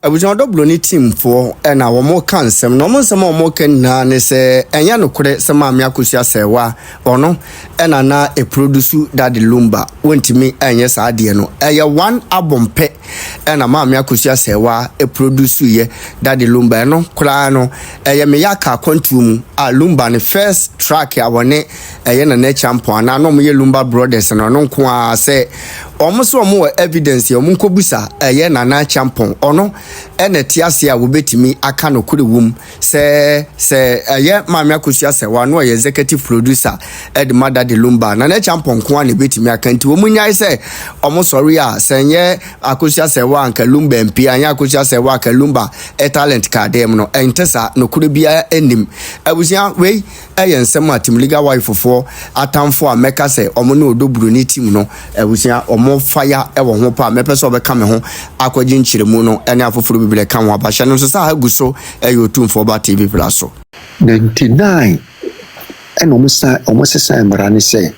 Abuja do Bronii team for and our more cansem no mo some more can na ne se enya no kure se ma me Akosua Serwaa ono ena na e produce that the Lumba wontimi enye sa ade no eye one album pe ena ma me Akosua Serwaa e produce ye that the Lumba no kura no eye me yaka kwantum a Lumba ne first track ya wone eye na Akyeampong na no mo ye Lumba brothers no nko a se omuso mo evidence yo munko busa eye na Akyeampong ono ene tiase a wobetimi aka no kure wum se eye maame Akosua Serwaa no ye executive producer ed mother de Lumba na Akyeampong ko ane betimi aka nti omunyai se omosori a senye Akosua Serwaa nka Lumba MP anya Akosua Serwaa ka Lumba talent card dem no entesa no kure bia enim abusia we eye nsem atim legal wife for atamfo a meka se omo no do Bronii team no abusia omo fire ewo ho pa mepese obeka me ho akwaji nchiremu no ene afoforo bibile kan ho abahya no so sa haguso eyo tumfo ba TV plus so 99 eno omosesa emrani se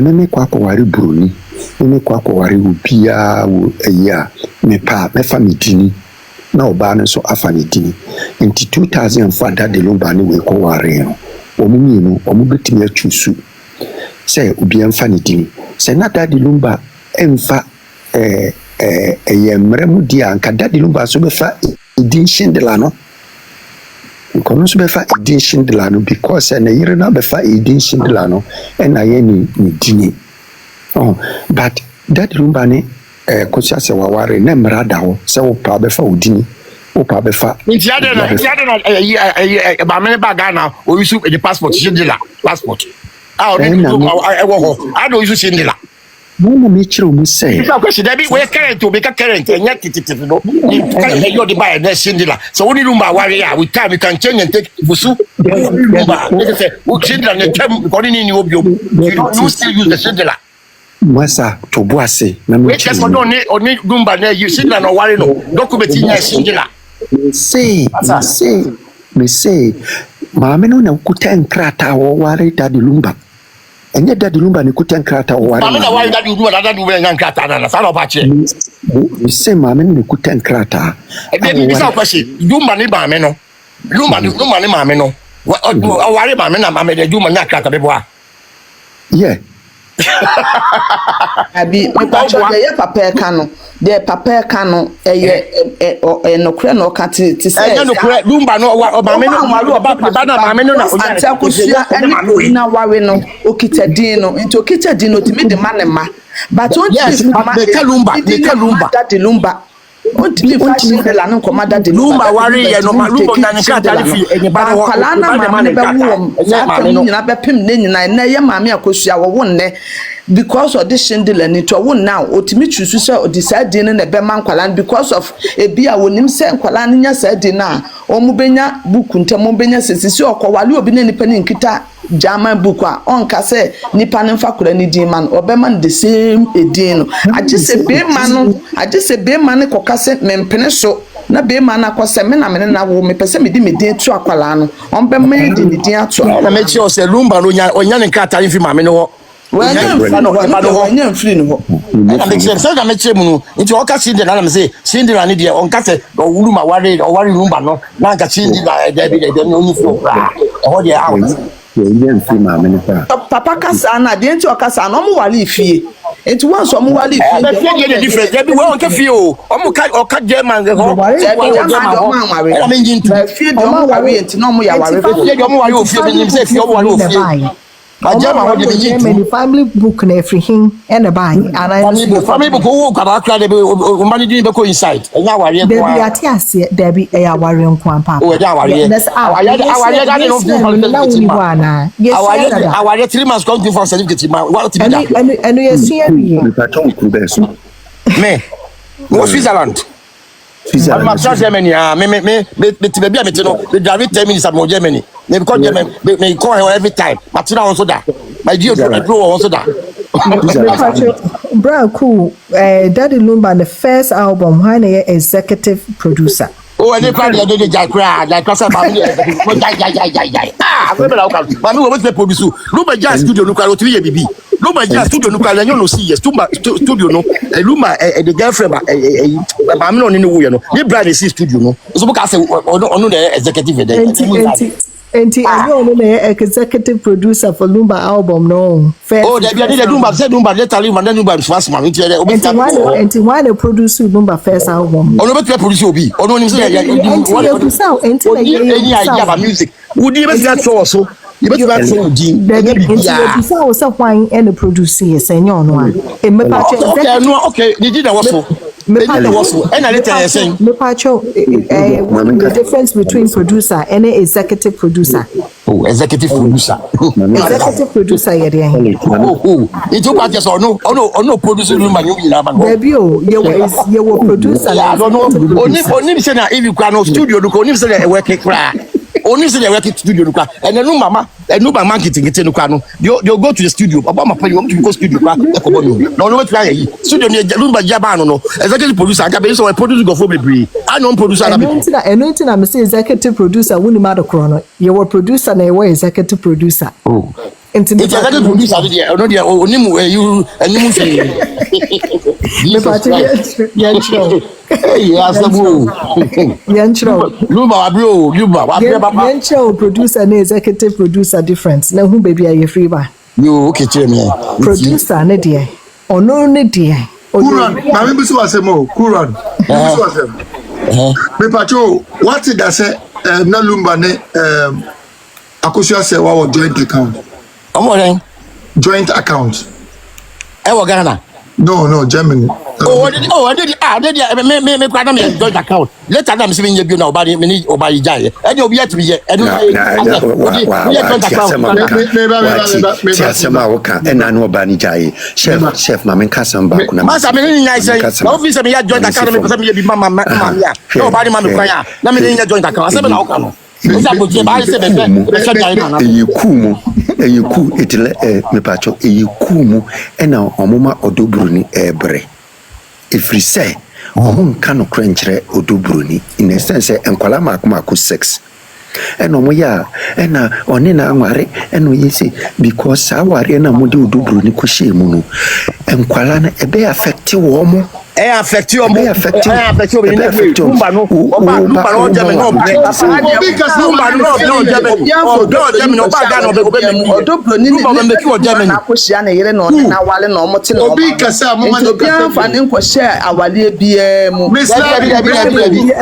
meme kwa wari Bronii meme kwa wari ubia wo eya mepa mefa medini na oba no so afa medini nti 2004 that the Lumba ni we ko ware no omumi no omubetimi achusu se ubia mfa medini se na that the Lumba emfa mremu dia anka dadi Lumba so befa edition de la no kono so befa edition de la no because na yire na befa edition de la no na ye ni dini but dadi Lumba ni Akosua Serwaa ware na mrada ho se wo pa befa odini wo pa befa nti ade na ba me ba Ghana o use the passport shindila passport o wo ho ado use shindila Mama me chiro mu say. If question there be we current to make a current and yet it no. You the buy next Shindila. So only Lumba warrior with time we can change and take Busu. Lumba. They say we Shindila the term according in you still use the Shindila. Masa to boase na me. We just for don't need Lumba there you Shindila no worry no. Document in Shindila. Me say maame no na kuta nkrata wo ware dadi Lumba. Enye dadi Lumba ni kuta nkrata wo ware. Maame na ware dadi Lumba dadi we nkrata na sa no ba che. Me say maame ni kuta nkrata. E be bisa kwesi Lumba ni maame no. Lumba ni maame no. Ware maame na maame de Lumba na nkrata be boa. Yeah. Abi me pa cho de ye papa eka no de papa eka no no kure no ka ti say no kure Lumba no maame no waru oba na maame no na Akosua eni na ware no okita din no into okita din no timi de manema but on the Lumba dadi Lumba Ontili fashion de la no komada de Lumba ware ye no Lumba na nkrata fi enye ba no kwala na maame be wo nyina be pem ne nyina na ye maame Akosua wo wonne because of this Shindila ni to won now otimi chusu se odisa din na be man kwala because of ebia wonim se kwala nya sa din na omubenya buku ntem obenya sesisi okowale obi na nipa ni nkita German book on ka se nipa ne fa kura ni din man obema the same edin no agise be man koka se mempene so na be man akose me na me na wo me pese me di me din tu akwala no on be me di ni din ato na me chi o se Lumba no onya ne nkata mfi ma me no nya mfiri no ho na me chi se na me chi mu no nti o ka Shindila na me se Shindila ni de on ka se o wuru ma ware Lumba no na ka Shindila de no ni fo ra o de out Papa kasa na de nti okasa na omo wale ifie enti won so omo wale ifie the difference there be we on ka fie o omo ka German go omo ware fie de omo ware enti na omo ya ware fie de omo ware o fie be nim se fie omo ware o fie the family book na every him and buy and family book who ka kra de o mani din be ko inside enya ware ko there be atiase there be e aware nko ampa o ja ware aware da no aware 3 months come for certificate ma what be that and you see me no Switzerland I'm from Germany. Me tibe me no. The drive 10 minutes from Germany. Me because Germany me call her every time. But now also that. My dear bro also that. Bro, cool. Dadi Lumba the first album when he executive producer. Oh, and they probably did the cry like cause about me. Ah, remember how come? Mami we produce. Lumba jazz studio no kwa 3 bibi. Lumba just studio no kwala no see yes studio no Lumba the girlfriend ba me no ni wo ye no ni brand see studio no so boka say ono the executive there Enti Ayo no executive producer for Lumba album no. Oh, they did Lumba say Lumba later Lumba first man enti why they produce Lumba first album. Ono be produce obi. Ono ni say ya music. Would you be that so you better that so din. Enti so say why and produce yes enyo no a. Okay, no okay, they did that was so. And I later saying the difference between producer and executive producer. Oh, executive producer. Executive producer It took just no producer room and you baby you were producer. I don't know. Only say if you can no studio look only say they work cry. Only say they work studio look and then no mama and no marketing no no. You go to the studio. About my you want to go studio no try studio near Lumba Jabano no. Executive producer I can so a producer go for me. I know producer and I'm saying executive producer wouldn't matter chrono. You were producer and you were executive producer. Oh. It's executive producer there. No, there you and you say. Lumba producer and executive producer difference. Now who baby are you free by? You okay, me. Producer ne dear. Or no ne dear. Kuran, my member was a more Kuran. Me pacho, what did I say? Na Lumba ne Akosua Serwaa joint account. Joint account. Ghana. No, Germany. I did. Me kwada me joint account. Later I'm seeing you now body me obay jai. And you be at me and chef mama kasam ba kuna masa me ni nice office me ya joint account me person me be mama ya nobody mama kwanya na me ni joint account say me na oka no eyiku itile mepacho eyikumu ena omoma odobruni ebre ifri say omun kanu krenchre odobruni in a sense enkwala makumako 6 ena omoya ena onina anware eno yisi because aware na mudi odobruni ko shemu no enkwala na ebe affect wo mo affect you Lumba no German no German no bad no German akosia na yere no na wale no mo te no obi kasa mo ma no kasa fa ne nko share awale bia mu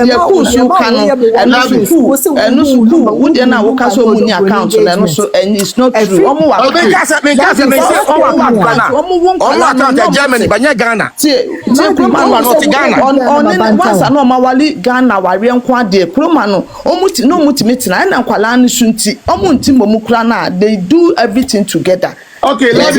ya kusu kanu enu su wode na wo kasa mu ni account na enu so and it's not true omo wa obi kasa me omo Germany banya Ghana once no mawali Ghana ware enko ade kroma no omuti no mutimetina na nkwala ne sunti omunti momu kra na they do everything together. Okay, let's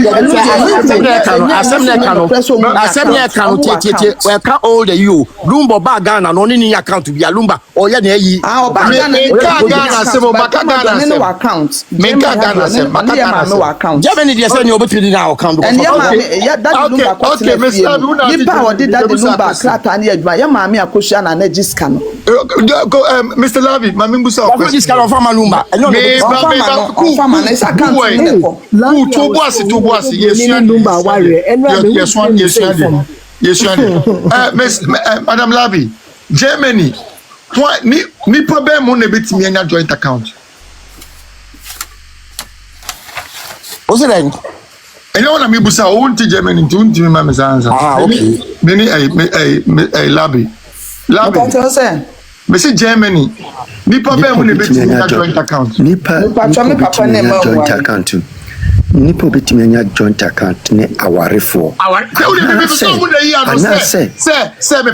assembly account tete we can all the you Lumba ba Ghana no ni account bi Lumba o ya na yi ba Ghana se mo ba Ghana se account me Ghana se ma Ghana account Germany dey say you obetiri na account and yeah that Lumba okay Mr. Ba odi that Lumba krata na adwa ya maami Akosua na na jiska no Mr. Lavi my membusa question jiska no farmer Lumba no farmer na isa account to boss yes Madam Lavi Germany ni problem mo na betimi anya joint account what's it ene ona mi busa o nti Germany nti unti mi ma mesanza okay many Lavi me say Germany ni problem mo na betimi anya joint account papa ne ma joint account nipo betimi anya joint account ne awarefo me so mu na yi ano say me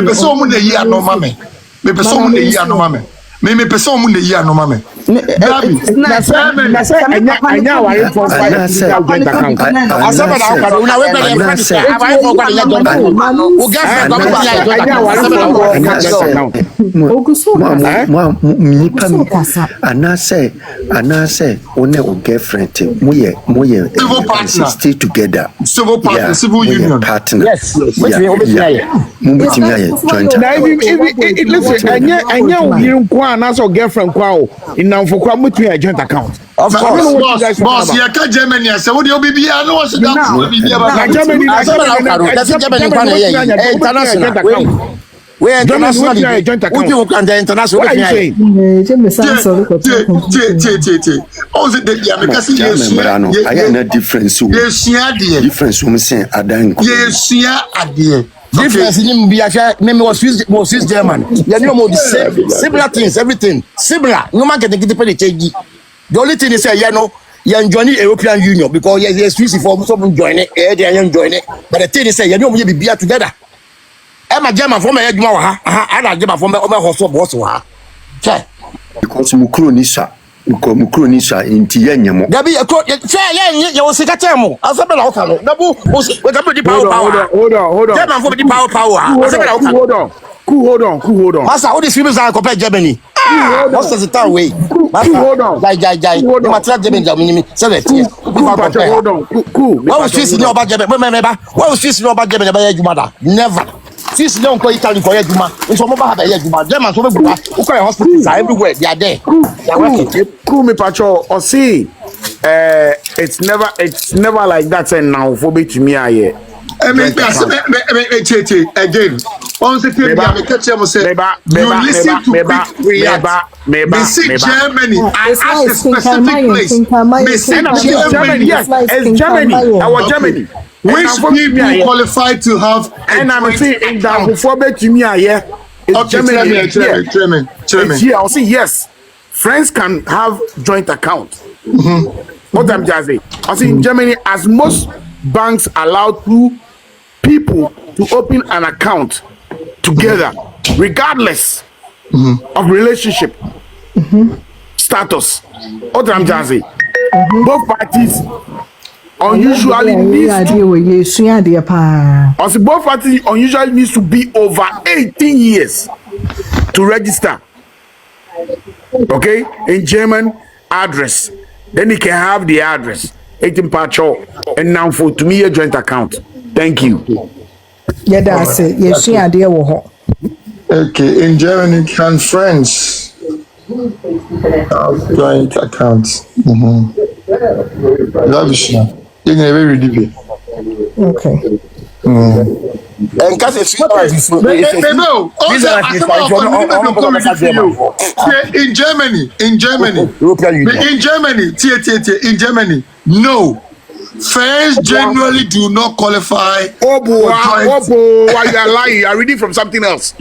person mu na yi ano mame me person mu na yi ano mame me person mu na yi ano mame Dabi anya wari for joint account asaba na akado una we be friend awari for kwa joint account o gas na go joint account Anase one o girlfriend moye stay together civil partner civil union partner yes joint listen anya o kwa anase girlfriend kwa o inamfo kwa mutumi joint account of course boss you can Germany say what you be here no was that Germany international we international would you can the international what are you saying oh the because yes I am a difference difference we say adan yes adie difference in be me was Swiss German you know more the same similar things everything similar no man can get the change the only thing is say you know you enjoy the European Union because yes Swiss for some join it they enjoy it but the thing is say you know we be together Emma German for me adwuma wa ha ana German for me o me hoso boss wa che because mukronisa inti yenyemo dabi che ye o sika temo asabela o ka no dabu we ka be power hold on German for be power asabela o ka hold on masa all these people are compare Germany what's the town way hold on jai no matter Germany jamini say that hold on cool what was Swiss no about Germany remember what was Swiss no about Germany by adwuma da never Swiss don't go Italy for adwuma so mo ba ha be adwuma German so be buwa who call hospitals are everywhere they are there they are working cool me pacho or see it's never like that and now for be to me aye again on the you listen to Germany as a specific place Germany yes it's Germany our Germany which people qualify to have and I'm saying that before be to me aye it's Germany yeah I'll say yes friends can have joint account what I'm just saying I see in Germany as most banks allow two people to open an account together regardless of relationship status what I'm just saying both parties unusually both parties unusually needs to be over 18 years to register okay in German address then he can have the address 18 pacho and now for to me a joint account thank you yeah that's it yes idea wo okay in Germany can friends joint accounts lavisha you never ready okay and cause it's in Germany no friends generally do not qualify. Why you are lying? You are reading from something else.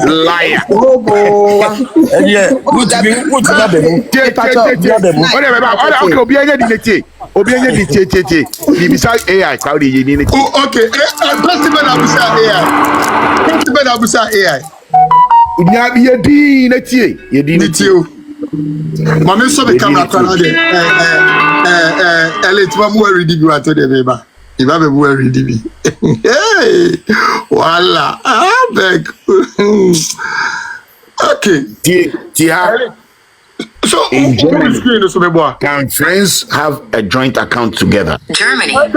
Liar. AI. Mami so be camera kwana de elite wa mu ready bi wa to de be ba iba be mu ready bi hey wala beg okay so in Germany, can friends have a joint account together? Germany. In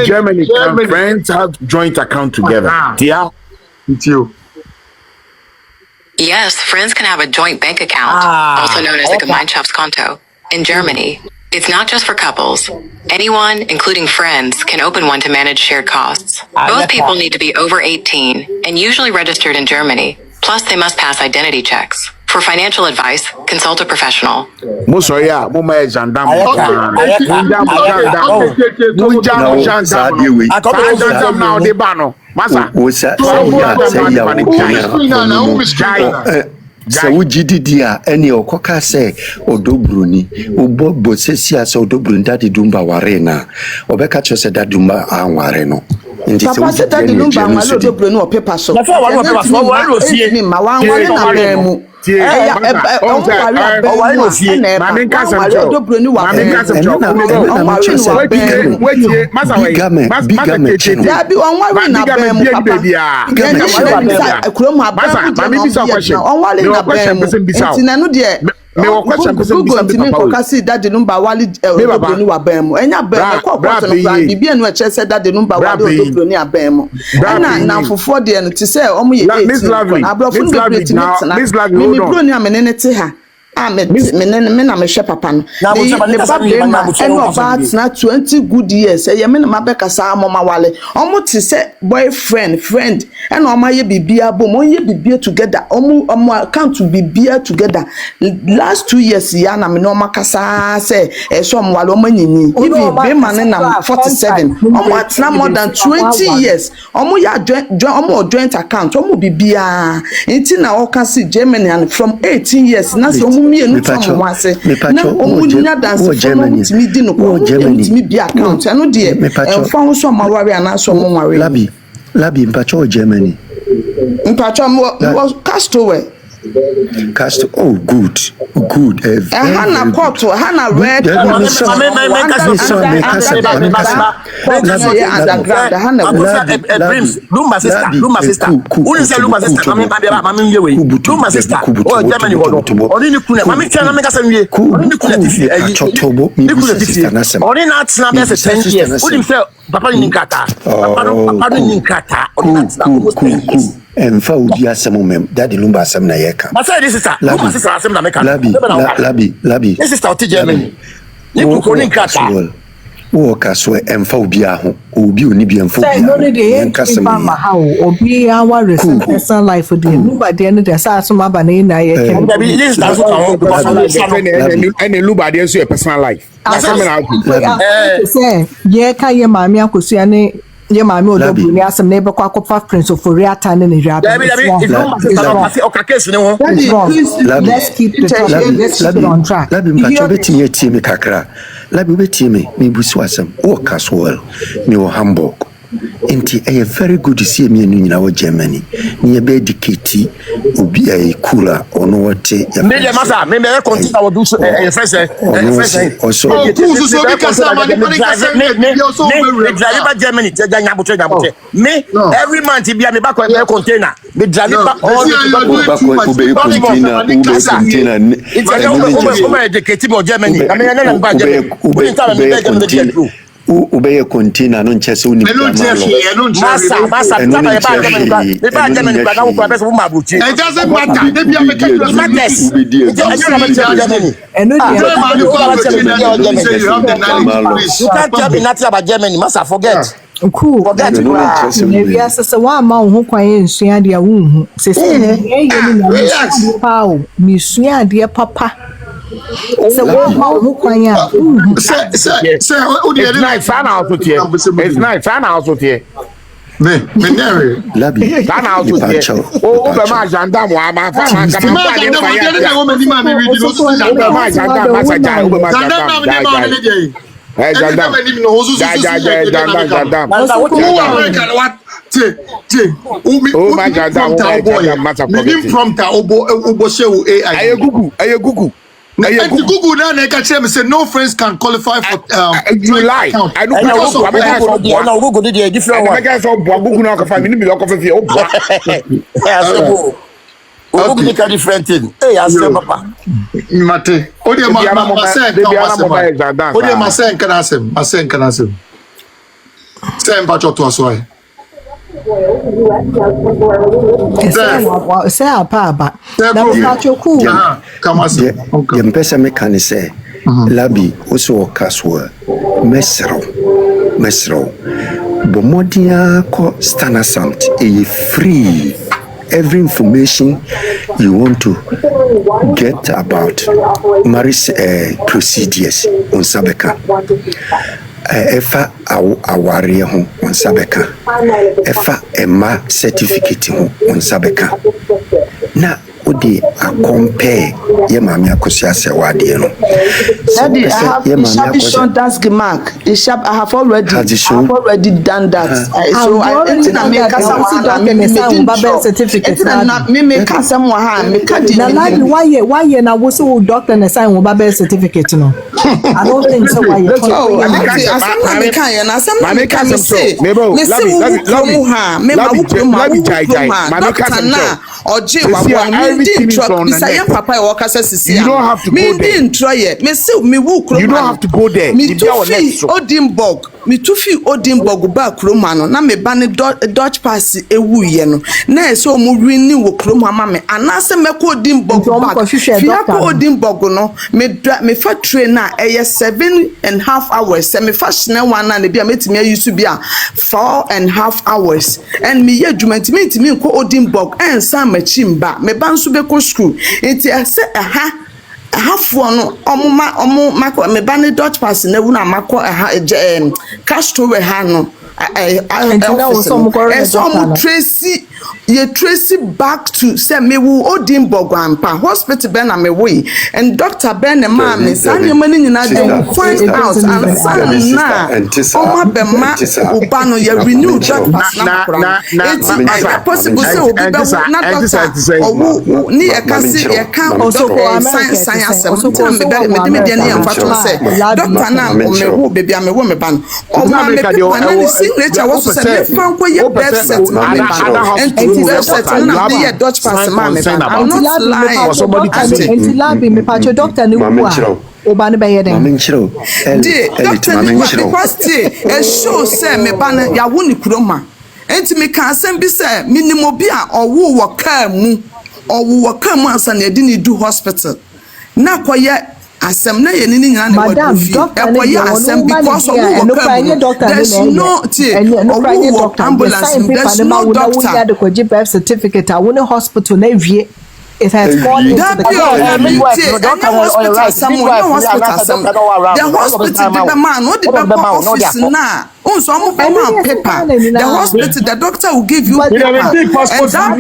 Germany, can friends have joint account together? Yes, friends can have a joint bank account, also known as the Gemeinschaftskonto. In Germany, it's not just for couples. Anyone, including friends, can open one to manage shared costs. Both people need to be over 18 and usually registered in Germany. Plus, they must pass identity checks. For financial advice, consult a professional. So we GDD any okoka say Bronii obo sesia say Bronii that Dumba warena obeka cho say that Dumba anwareno nti se wo Dumba anware Bronii o paper so na fa wa paper so wa ro fie ma wa anware na mu Lumba wali Bronii wa bemu. Enya bemu kwa bibi enu eche se daddy Lumba wali Bronii abemu. Na fufuo de no ti se omo ye 18. Abrofo no be ti na. Me Bronii amenene te ha. Me na me hwe papa no. Ne ba eno ba na 20 good years. Ye me na mabeka sa amoma wale. Omo ti se boyfriend friend eno oma ye bibia bom. On ye bibia together. Omo account bibia together. Last 2 years ya na me no makasa se so omo wale omo nyini. If be man na 47. Omo atna more than 20 years. Omo ya joint account. Omo bibia. Nti na o kan si Germany and from 18 years na so me pacho na omunya dance Germany timi di no ko timi bi account eno de e fa ho so mawari ana so mo wari labi mpacho Germany mpacho mo Castaway Cast. Oh, good. Hana Koto, Hana Red. Lumba sister. Who is Lumba sister? Lumba sister. Oh, Germany. Only you couldn't. Mammy can make us a year. Only not snap as 10 years. Wouldn't feel Papa in Kata. Papa in Kata. And for the assembly, Daddy Lumba Sam Nayaka. But this is Lumba sister Assembly America. Labi. This is out Germany. You could in Kata. O Akosua emphobia ho obi oni bi emphobia no dey mama how obi our personal life dey Lumba dey no dey say asoma ba na na ye ken this is that's and Lumba dey so personal life say ye ka ye mama Akosua ne ye mama odobu ni asem na be kwa kofa prince of Oriata ne ne rap let's keep it on track labi mpacho betimi etie me kakra labi betimi me busu asem o Akosua me o Hamburg inti a very good to see me nyina wo Germany ni be dictate obi ai kula ono wote ya me masa me continue wo do so fresh also so be kasa ma me drive Germany te ganya bote me every month bia me back container me drive back all ube container it's a dictate mo Germany I mean na ba Germany ubeye container no nchese uni masa taba ba Germany ba na wo kwa pesa wo mabuchi it doesn't matter they be make it matters you can't tell me nothing about Germany masa forget cool forget maybe asese wa ma wo kwan ensua de a wo hu sese ye ni na mi sua de papa so what who kwan ya say it's nice fan out with here it's nice fan out with here me nere labi fan out with here o be ma gendarme wa ma fa ma kama kwa ni fa ya na wo me ni ma me read no so o be ma gendarme ma sa ja o be ma gendarme gendarme ni no hozu Google. Google now they can say no friends can qualify for you lie. I know Google did a different one. I guess Google now can find me be off of here. Google can different thing. Hey, I say papa. Mate. Odi ma sen kan asem. Say mpacho to aso say apa na mpacho ku come as the mpesa me kan say labi oso Akosua mesro bomodia ko Stana Sound free every information you want to get about marriage procedures on Sabeka efa aware ho on Sabeka efa ema certificate ho on Sabeka na odi compare ye mami Akosua Serwaa de no. Daddy, I have shown that mark. I have already done that. So I think I make some certificate. Me make some why na wo so doctor na sign wo birth certificate no. I don't think so why you you don't have to go there. You don't have to go there. Me tufi Odinburg ba kroma no na me ba ne Dutch pass ewu ye no na so mo wini wo kroma ma me anase me ko Odinburg ba fia ko Odinburg no me fa train na 7.5 hours se me fa shine one na bia metimi ayusu bia 4.5 hours and me ye adwumenti me ko Odinburg ensa machimba me ba nso be ko school enti ase half-one omo me ba ne Dutch pass na wu na mako Castro we ha no Tracy back to say me wo Odinburg ampa hospital ben na me we and doctor ben na ma me san you mani nyina dey find out and san na o ma be ma oba no ya renew Dutch pass na it's possible say obi be na doctor o ni e ka si e ka also science me dey na amfa say doctor na me wo baby me wo me ban o ma me na signature was say fan ko ye birth set ma me ban and Dutch pass man I'm not lying somebody to say anti me patch doctor ni wo oba ne be ye den doctor ni because e show say me ba na ya wo ni kuroma enti me kan asem bi say minimo bi a owo wo ka mu ansa na edi ni do hospital na koye asem na ye ni nyina na wadufi ekoye asem because of there's no ambulance there's no doctor the koji birth certificate a won hospital na wie it has fallen into the hospital the man no the office na so I'm paper the hospital the doctor will give you paper and that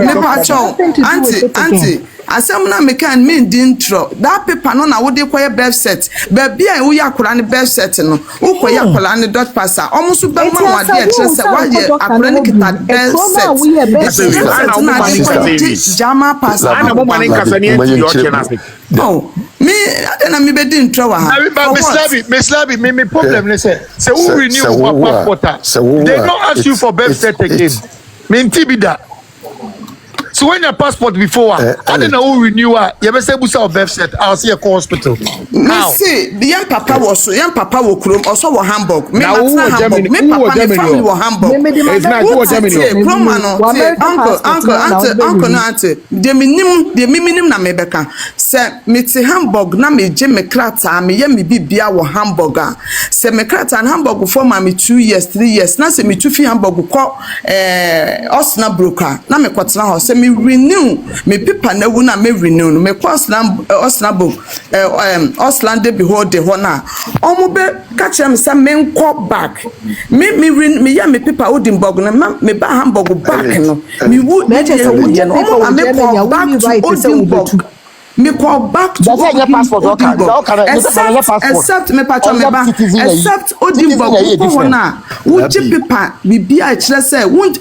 paper auntie asem na me kan me din tro that paper no na wo de koye birth set ba bia wo yakora ne birth set no wo koye yakora ne dot passer omo so ba ma wa de tre se wa ye akora ne kita birth set jama passer ana mo mane kasa ne enti yo chena oh me adena me be din tro wa ha me slabi me problem ne say who renew what passport they don't ask you for birth set again me ntibida. So when your passport before, I don't know who renew. You ever say busa of birth set? I'll see a hospital. Now, see, the young papa was Krum also was Hamburg. Me Hamburg. Me papa me family was Hamburg. It's not who Germany. Uncle, auntie. The minimum na me beka. Say me to Hamburg na me je me krata me ye me bibia wo Hamburger. Say me krata and Hamburg for me 2 years, 3 years. Na say me to fi Hamburg ko Osnabrück. Na me kwatena ho say me renew me paper na wu na me renew me Osnabrück Osland be hold the hona omo be catch am say me nko back me ya me paper Odinburg na me ba Hamburg back no me wu me say me back to Odinburg me call back to Odinburg except me patch me ba except Odinburg hona wo ji paper bibia kire say won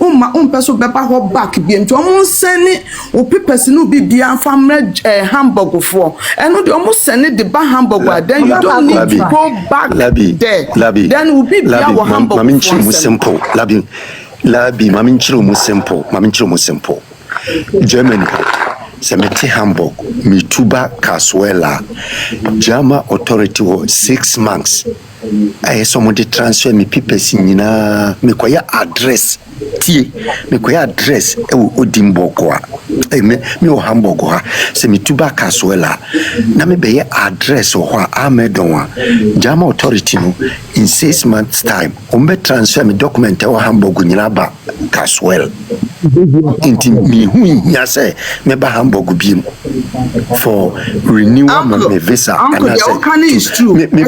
person be ba ho back bi nti omo send o papers no bibia family Hamburg for eno de omo send the ba Hamburg then you don't need to go back there then we bibia wo Hamburg mami nchiri mu simple labi mami nchiri mu simple Germany Semeti Hamburg, Mituba Kaswela, Jama authority was 6 months. I saw the transfer me people sinina me kwaya address me kwaya address Odinburg me o Hamburg ha se Mituba Kaswela na me be address o ha amedonwa Jama authority no in 6 months time o me transfer me document o Hamburg nyina ba Kaswela Inti me hu hia say me ba Hamburg biem for renewal my visa. Uncle, your can is true. Me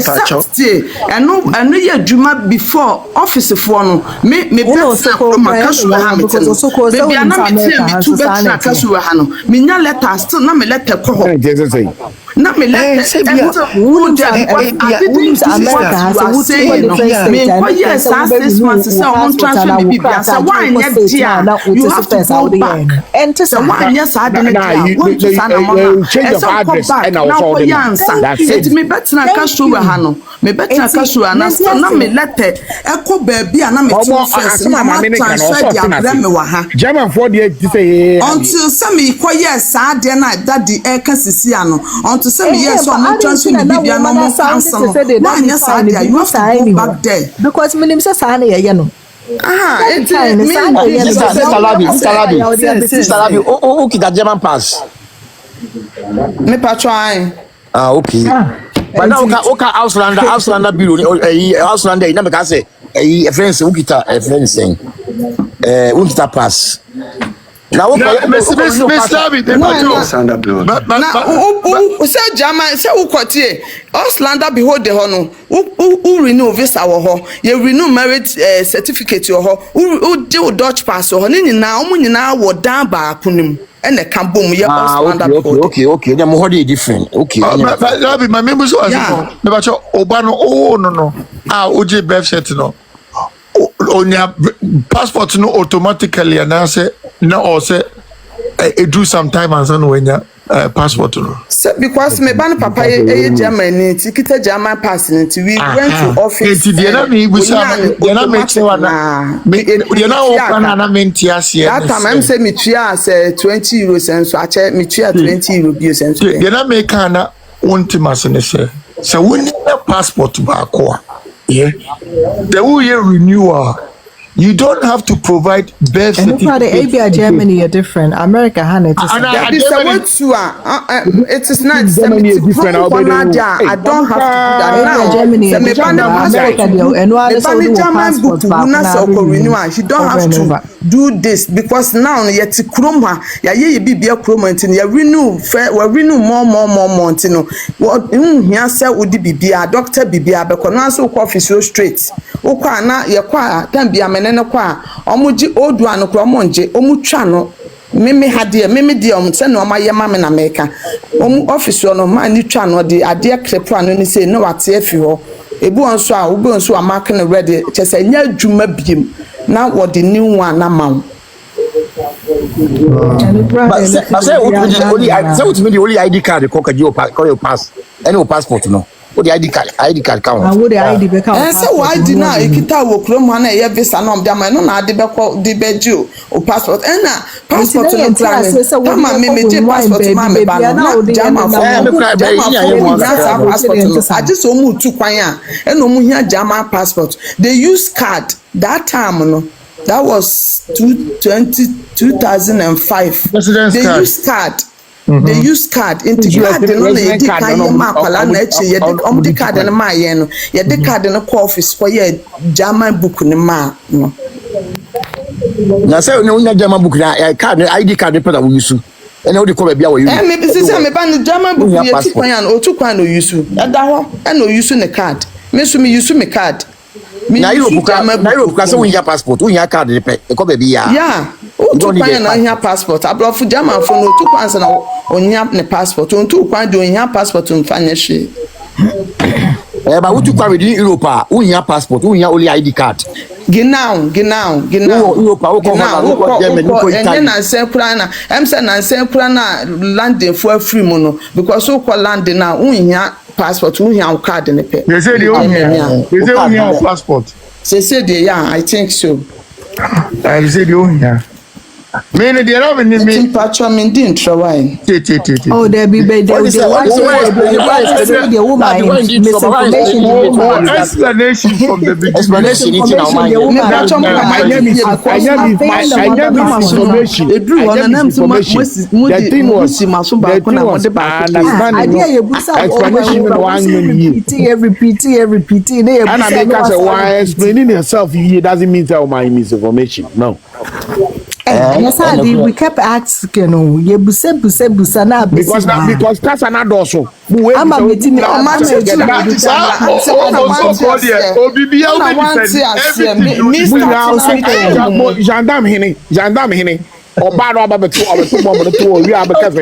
and ye juma before office for no. Me better from Akosua Hamilton. Baby, I'm not me too better Akosua Hano. Me nya letter still na me letter ko. Na me letter say I didn't say me kwa yes 6 months say on transfer me bibia say why net dia you have to go back. Enter say why yes I didn't want to sana mama. Change of address and I was all it me better Akosua Hano. Me better Akosua na me letter eko baby na me first na ma transfer dia me wa ha. German for the say until some kwa yes I dey na daddy e ka sisi ano until some yes so no transfer me bibia no mo cancel. Why yes I dey you have to go back there because me nim say sa na ye no. Sister Labi, oh, kita German pass. Me patron. Okay. But now, okay, Auslander bureau, Auslander, you never say, a friend, ukita, a friend saying, ukita pass. Now, Miss Labi, say German, say ukotie. Auslander behold the hono. Who renew visa ho. You renew marriage certificate ho. Who do Dutch pass ho. Ni na omu nyina wo dan ba kunim. And the Kambum, okay. They're more different. Okay. Labi, my members so as Obano, oh no. OJ birth certificate no. On your passport no automatically and I say no or say it do some time and son when your passport no. So because me ban papa Germany tikita German pass we went to office. They na me we say they na me say wana. They na open na me ntia here. That time I'm say me tua say 20 euros and so I check me tua 20 euros and so. They na me kana untimas ne say. So when passport ba ko. Yeah, the whole year renewal. You don't have to provide birth certificate. And the Germany are different. America had it. It is not different. I don't have to do that now. Germany America you don't have to do this because now yet kroma ya ye bibia kroma ntin ya renew more ntino what here say odi bibia doctor bibia be kono aso ko office straight ukwa na ye kwa tan bia menene kwa omuji odu anu kro monje omutwa no meme hade meme de se no ma ye mame na meka office no ma ni twa no de ade krepo anu ni say no wate afi ho ebu onso a obu onso a mark no ready chese nya adwuma biem na what the new one na maw but say only ID card ko ka your pass any passport no what the ID card count and what the ID be count and so why did now ikita wo krom ha na ye visa no dem no na ade be ko de beju o passport and na passport no plan ma me je passport ma me ba no jama for passport no I just omu tu kwan a and omu hia jama passport they use card that time no that was 2005 they use card. They use card into card no na di kan ma kwala na eche ye di card no ma ye no ye di card no ko office for ye German book no ma no na say no nya German book na card ID card pe da wo use ene wo di ko ba bia wo use me be say me ba no German book ye ti kwan o tu kwan no use e da ho e no use ne card me so me use me card na Europe ka say wo nya passport wo nya card de pe e ko ba bia yeah o tu kwan na nya passport abrofu German for no tu kwan na onya ne passport on tu kwan de onya passport mfanya hwe ba wo tu kwan within Europe a wo nya passport wo nya only ID card Genau. Europe o ko na Germany ko Italy na se kura na em se na se kura na landing for free mo no because o ko landing na unya passport unya card ne pe they say they unya passport say they I think so I say they unya me ne dey na me patron me din trawai oh there be the woman explanation from the beginning explanation in our mind explaining yourself doesn't mean tell my misinformation no Yes, we kept asking, you busa na because that's another also. I'm a meeting. Gendarme hini. Ọba no aba beto we are because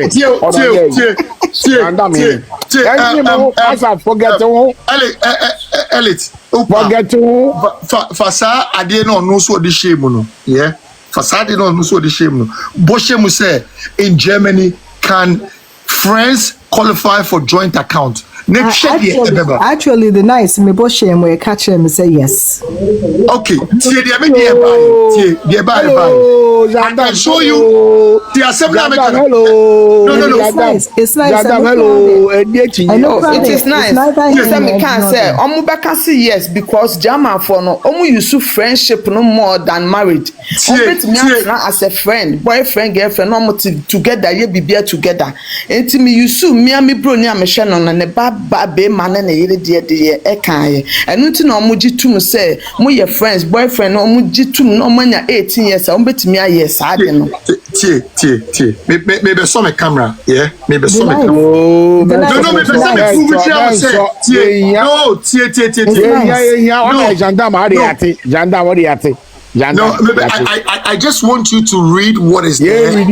Elite. Forget Fasa ade no no so the shame no. Yeah. Fasade no so the shame no. Boshemu say in Germany can friends qualify for joint account? Actually, the nice me Boshem we catch him say yes. Okay, see the buy. I can show you the assembly. Hello. No. It's nice. Hello. It is nice. Me can say Omubeka say yes because German for no omu use friendship no more than marriage. As a friend, boyfriend, girlfriend, no together, ye be together. Enti me use me Bronii am share on ne ba be man na yere de e kan ye enu ti na omo gitum say mo ye friends boyfriend no omo gitum no manya 18 years a ombetimi aye sa de no tie me be so me camera yeah me be so me camera no me be so me fugu say tie no tie no gendarme ate no, I just want you to read what is there. Can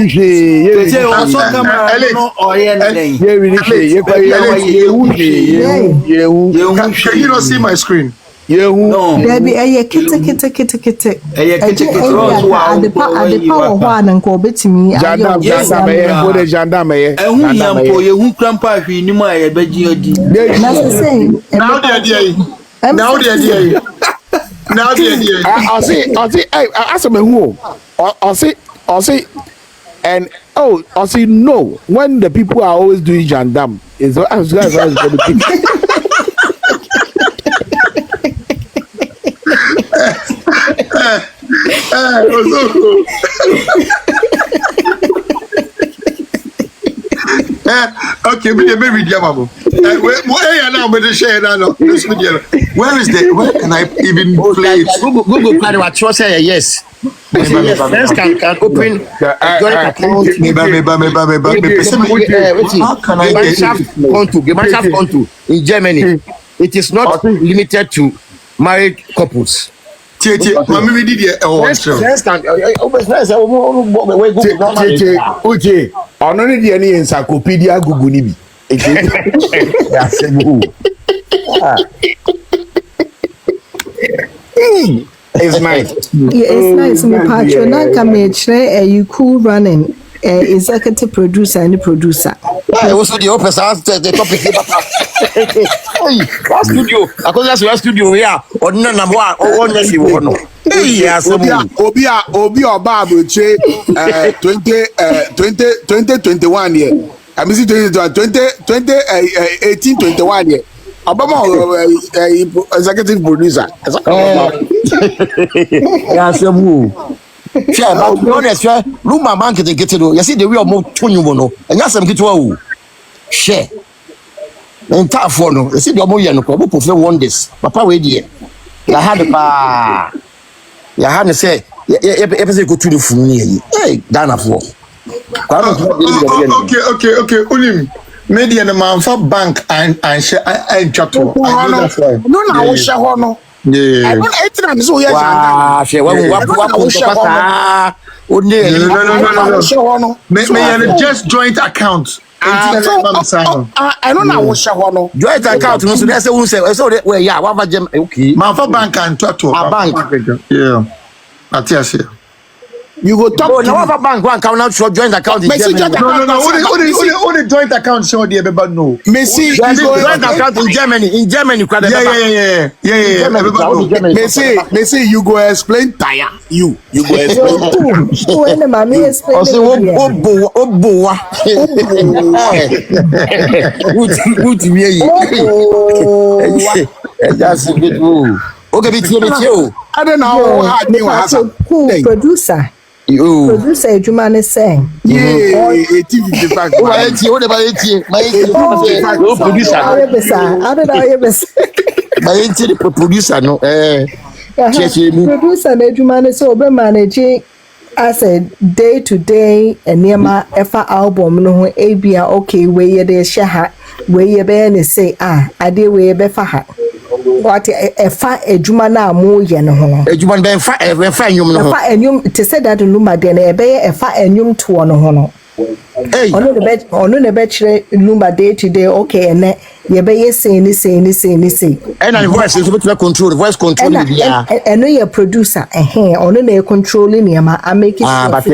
you not see my screen? No. Baby, kete. Now I see who I see and I see no when the people are always doing gendarme is okay, we may read Yamamu. Where can I even play it? Google can what you say yes. Friends can open joint account. How can I get conto in Germany? It is not limited to married couples. Mami did it. Friends can okay. Only the any encyclopedia Google nibi. It's nice. Yeah, it's nice. Me patcho na kamechre you cool running executive producer and producer. I also the opposite the topic hey, studio. Akosua studio here. Odina na wa onye wono. Obi oba abroche 2021 year. I mean 18 21 year. Obama executive producer. Yeah, sebu. Share but be honest, Lumba market get it. You see the way of mo tonyu no. And yasem kitwa wo. Share. Enta for no. You see the mo ye no ko perform wonders. Papa we die. La had pa. Ya ha ne say e pese go to the funu ye. Hey, Ghana for. Okay. Ulim. Media na manfa bank and share and chato. No na wo share ho no. Yeah. I don't eat am so here. Wow, share when we no. Me just joint account. I don't know what share no. Joint account no so dey say who say so where ya wa gem okay. Manfa bank and chato. A bank. Yeah. Atiase. You go talk to no bank one account now show joint account in Germany. Only joint account show the everybody know. Messi joint account in Germany yeah. Messi you go explain tire you go explain when mommy explain obo good me that's a bit okay be tie I don't know how you have producer producer Ejuma ne say yeah 1855 what about 18 my producer I don't know my producer no producer na Ejuma ne say obe manage I said day to day enema efa album no ho ebia okay we ye de hye we ye be ne say ade we ye be fa ha what efa adwuma na mo ye no ho adwuma be fa enyum no ho efa enyum te say that Lumba de na ebe ye efa enyum to no ho no hey ono ne be kire Lumba day to day okay ene ye be ye say ni and the voice is to control voice control bia eno ye producer ono na controlling niam I make it but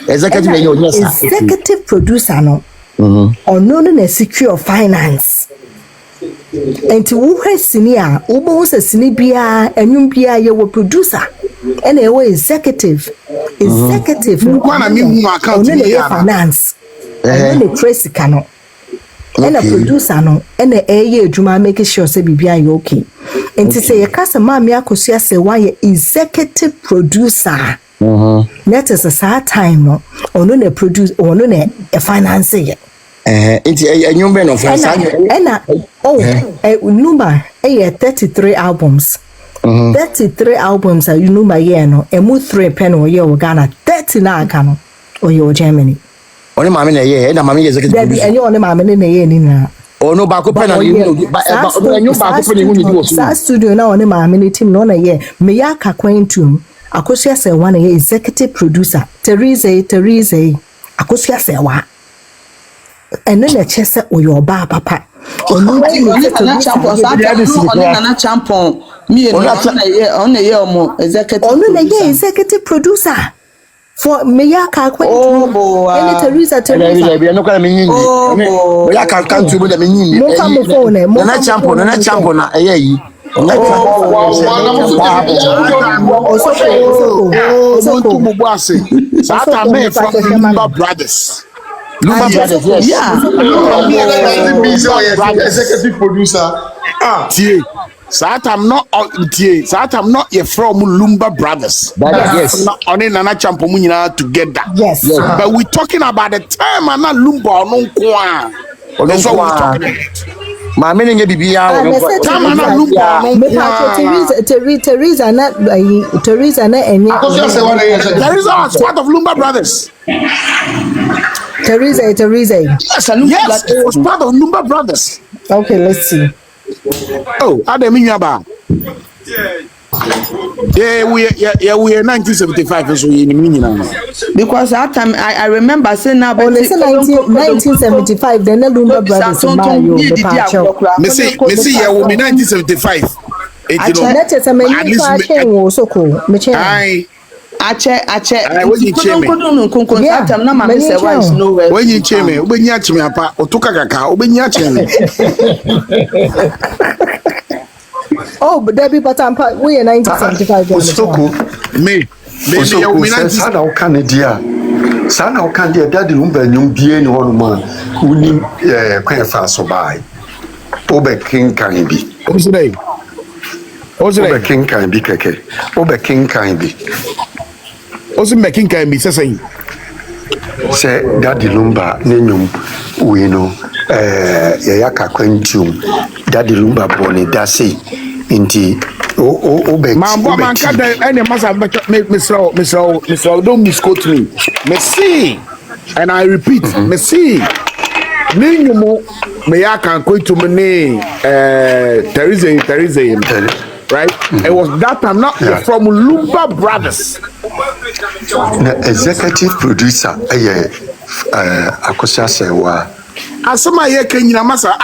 executive producer no ono no na secure finance enti wo hwesini a wo bo se sini bia enwum bia ye wo producer ena ye wo executive kwana mi hu account ni ya finance ono ne trace kano ena producer no ena eye adwuma make sure say bibia ye okay enti say ye kasa maami Akosua Serwaa ye executive producer net is a time no ono ne produce ono ne finance ye enti enyum be no finance ena Lumba 33 albums 33 albums a Lumba ye no emu 3 pen o ye o Ghana 30 na aka no o ye Germany oni maami na ye na maami executive producer enye oni maami na ye ni na ono ba ko pen na ni enyu ba ko pen ni ni wo sa studio na oni maami ni team no na ye me ya ka kwentum Akosua Serwaa na ye executive producer Teresa Akosua Serwaa eno na chese oyo ba papa onu na champon mi on ye omo executive onu na ye executive producer for Meyaka Quentin any Teresa be no kan me nyindi Meyaka kan tu be me nyindi na champon na yi Lumba Brothers. Lumba Brothers, yes. Executive producer. I'm not a from Lumba Brothers. Yes. On in Nana Champomunina together. Yes. But we're talking about the time and not Lumba no kwa. That's what we're talking about. My meaning is Bibia. Teresa na Teresa was part of Lumba Brothers. Teresa. Yes, it was part of Lumba Brothers. Okay, let's see. Oh, Ademinyaba. Yeah, we are 1975 so because that time I remember saying now but 1975 then Lumba Brothers me see yeah we 1975 at least Ache when you cheme na mama Serwaa is nowhere when you cheme obenya cheme apa otoka kaka obenya cheme oh but Debbie but we are 1975 me sana Canada sana Canada daddy Lumba nyum bie ni hono ma uni kwan fa so bai obekin kan bi obekin kan bi keke obekin kan bi osi making kan bi say daddy Lumba nenyum we no ya ka kwantum daddy Lumba boni dase inti o be man ka da any masa Mr. don't misquote me see and I repeat me see nenyum me ya kan kwantum ne Teresa right? It was that time not from Lumba Brothers. Executive producer Akosua Serwaa. I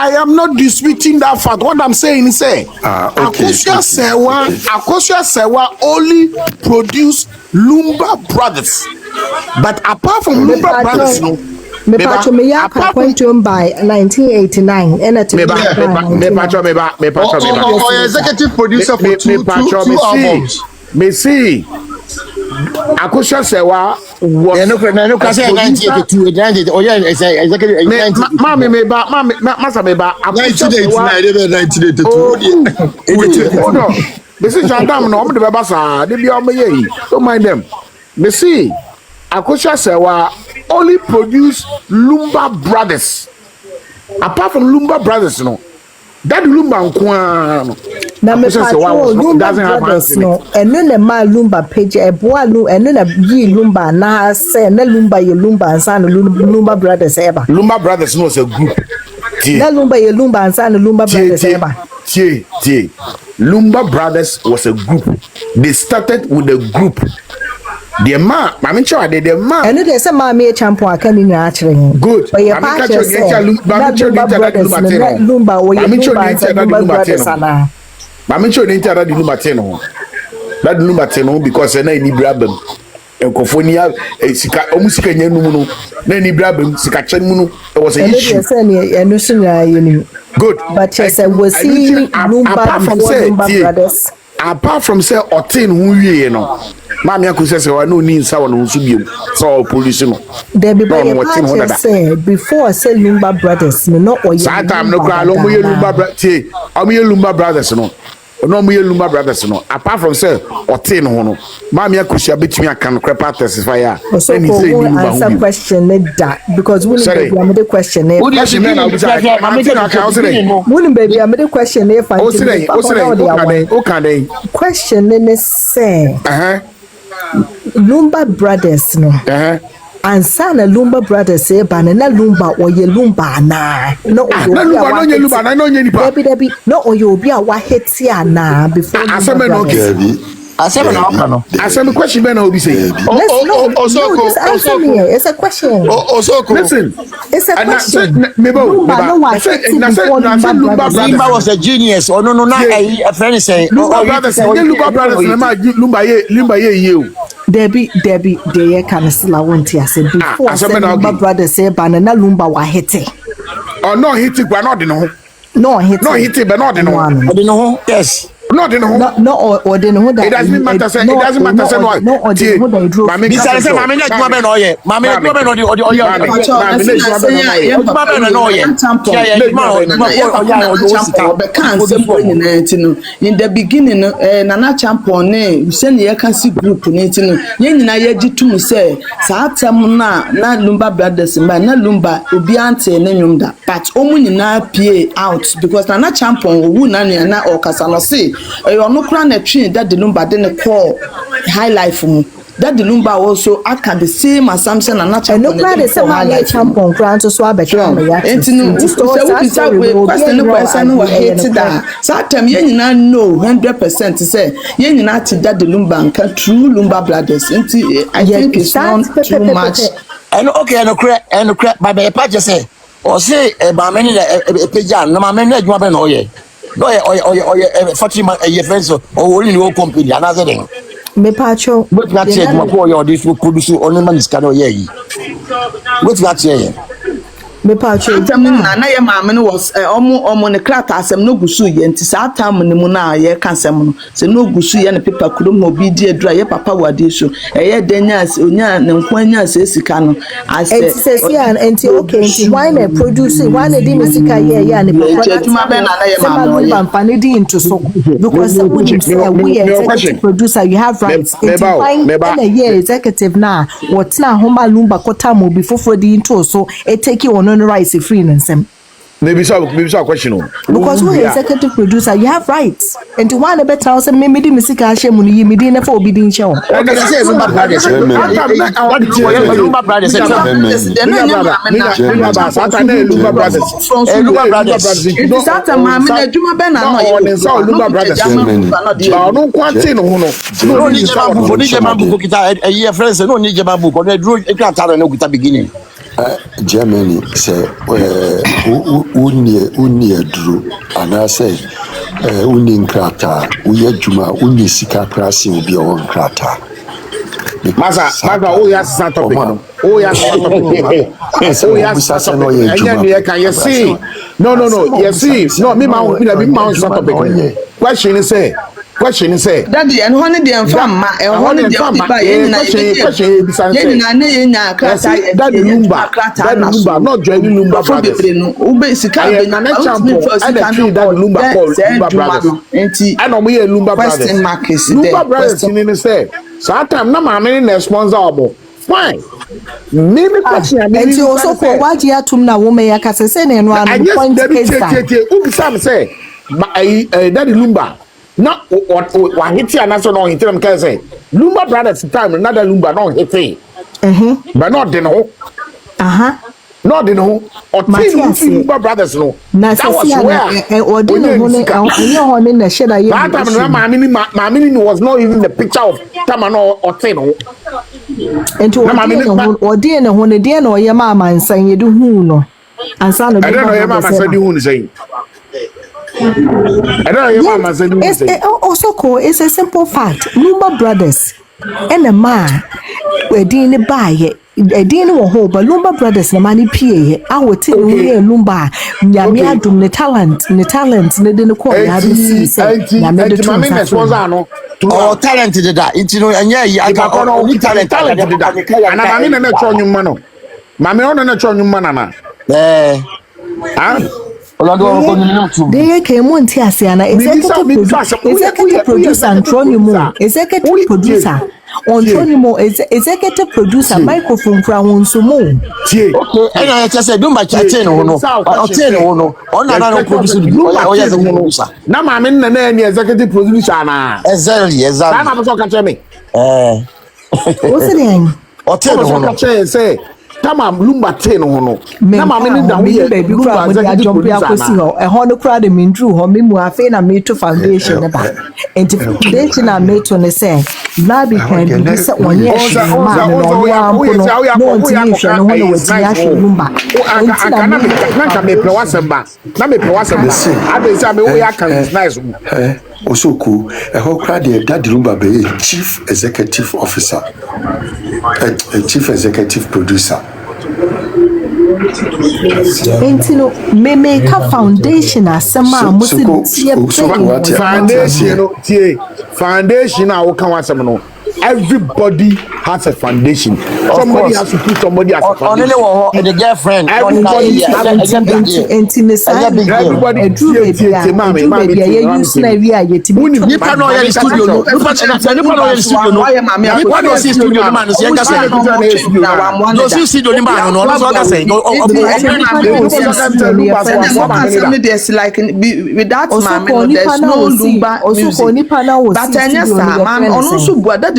am not disputing that fact. What I'm saying is Akosua Serwaa only produced Lumba Brothers. But apart from Lumba Brothers, me pacho me ya ka kwentum by 1989 ena to me pacho executive producer for two albums. Me see Akosua Serwaa was no can say 1982 oh yeah executive mama masa me ba 1982 hold on me see Jandam no me be sa de bi o me ye don't mind them me see Akosua Serwaa only produce Lumba Brothers. Apart from Lumba Brothers, no. That Lumba Nkwan. na me patrol Lumba brothers no eno na ma Lumba page e boa lu eno na yi Lumba na say na Lumba ye Lumba ansa na Lumba brothers eba Lumba brothers no was a group. na Lumba ye Lumba ansa na Lumba brothers eba Lumba brothers was a group. They started with a group. The man, mami chowa the man. Eno de say ma me Akyeampong aka ni nya akere yin. Good. But your part say Lumba wo ye Lumba brothers ana. Mami chowa the entire the Lumba teno. That Lumba teno because na ni brabem. Enkofonia sika omusika nyanu mu no na ni brabem sika chen mu no was a issue. Eno de say ni eno so nya yeni. Good. But you say we see Lumba brothers. Apart from say otin hu wie no Mami Akosua say no ni nsa won nso biem so police no there be by say before say Lumba brothers no oye that time no cry lo mo ye Lumba brothers am ye Lumba brothers no mo ye Lumba brothers no apart from say otin ho no Mami Akosua betimi aka no crepa testify a then he say Lumba answer question that because we baby am the question e question me na baby am the question e find question ne say Lumba brothers no ansa na Lumba brothers e ba na Lumba oye Lumba na no Lumba na no nipa baby no oye obi a wa heti ana before aseme no Asem na oka no. Asem question be na obi say. Osoko. It's a question. Osoko. Listen. It's a question. Lumba was a genius. Oh no a friend say. Lumba brothers Lumba ye. Debbie they can still I want to say before Lumba brothers say banana Lumba wa hete. Oh no hit it but not no. No hit it but not no. Yes. No, or they know that it doesn't matter. Say it doesn't matter. Say no. Mami say mami na juma be no ye. Mami na juma be no di oye. Mami na juma be no ye. In the beginning, Nana Akyeampong ne send ye can see group ne tinu. Ye nyina ye gitum say saa atem na Lumba brothers mba na Lumba obi ante ne nwum da. But omu nyina pay out because Nana Akyeampong owu na na okasa no say no crown a tree that the Lumba didn't call high life that the Lumba also act the same assumption and not no crown the same Akyeampong crown to swab it question who hate that Satam yen no 100% say yen not that the Lumba and true Lumba brothers I think it's not too much and okay and crap by the part say or say about many pejan no man na juma be no ye. No, Fatima, a friends or only your company, another thing. Me pacho, but not say, my boy, or this will produce only man's canoe. What's that saying? Me pacho, na ye mamma was almost a crack as no gusu yen, tis our time in the muna, ye cansam, so no gusu and paper couldn't be dear dry, papa what issue. A year denias, union, and quenya says cano. I said, and okay, why not producing one a dimisica, and Panidi into so because we are producer, you have rights. A year executive now, what's now Homa Lumba Kotamo before for the into so it take you on rights free and some. Maybe so question. Because we are executive producer, you have rights. And to one a better house and maybe the music I share money, me dinner for bidding show. Lumba Germany say uni adru anase uni nkrata uye juma uni sika krasi obi o nkrata Masa o ya sa topic no o ya sa topic o ya sa topic enya can you see no you see no me ma sa topic question is say daddy and honey the fama and honey the buy yen na that Lumba not joining Lumba brothers ube sika na Akyeampong and the tree that Lumba called Lumba brothers and we Lumba brothers Lumba brothers in say so time na mama na responsible fine maybe question and you also for what you atum na woman ya kase say na no an point case ubi sam say daddy Lumba na wa hiti anaso no hiti am kan say Lumba brothers time another Lumba no hiti but not the no not the no or Lumba brothers no that was where or didn't hold in the shed that time mamini was not even the picture of Tamano or Teno and to or dear no one dear no your mama and saying you do who no and son of I don't know your mama said you say I don't know your mama said you also call it's a simple fact Lumba brothers and a man we didn't buy it. I didn't know who, but Lumba brothers na money pay. I would tell you Lumba. Yamia do the talent, ne didn't call ya see. Oh, talented that. It's and yeah, I got all talented that. And I mean, I'm not you man. Mammy on a chon you man. They came on Tiasiana, executive producer Antonio, executive producer. Antonio is executive producer microphone from Sumo. Okay, and I just said, do my chatting no. Producer. Now, I'm in the name executive producer. Exactly. I'm not going me. What's the name? Or say. Come on, Lumba 10 no. Nama mini da we baby crowd when I jump here Akosua. A hono crowd me drew ho me mu afa na me to foundation ba. Enti foundation na me to ne say na be can be say onye ma no ya ampo no ntimi hwe no hono wati ya hwe Lumba. Enti na me pe wasamba. Na me pe wasamba. Ade say me we aka nice. Osoku ho crowd that Lumba be chief executive officer. A chief executive producer. Entino me make a foundation asema musi foundation I will come once no. Everybody has a foundation. Somebody has to put somebody as a foundation. The girlfriend. Everybody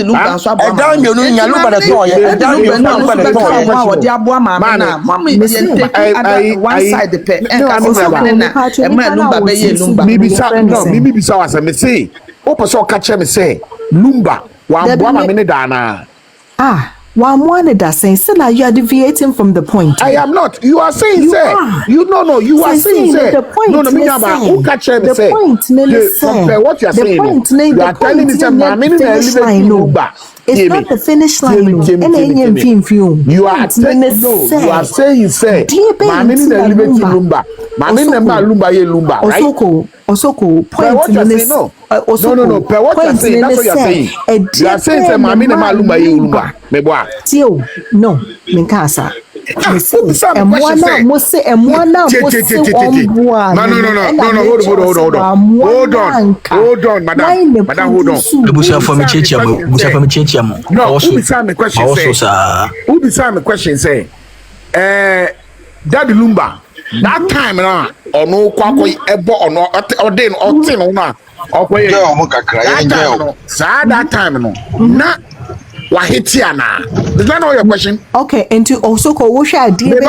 Lumba so abua. Down you know Lumba the toy. Down you know Lumba the toy. What the abua mama na. Mama is taking one side the pet. Lumba be Lumba. Bibi bisa wasa me say. O person catch me say Lumba wa abua mama ne da na. One that saying, so now you are deviating from the point. I am not. You are saying, you say, are. You no. You are saying, say, the point. No, me about who catch me say. Compare what you are saying. You are telling me say, it's not the finish line. You are saying, no. You are saying, say, Lumba. Lumba ye Lumba, right? Osoko, point what you are saying, no. No. What you are saying, that's what you are saying. You are saying, say, Lumba ye Lumba. Tio, no, Minkasa. No, hold on, madam, hold on. No, who beside me question say, Daddy Lumba, that time now, or no kwako ebo or no or then or tin or no, that time no, na Wahitiana. Is that all your question? Okay, and to also call what I did. Is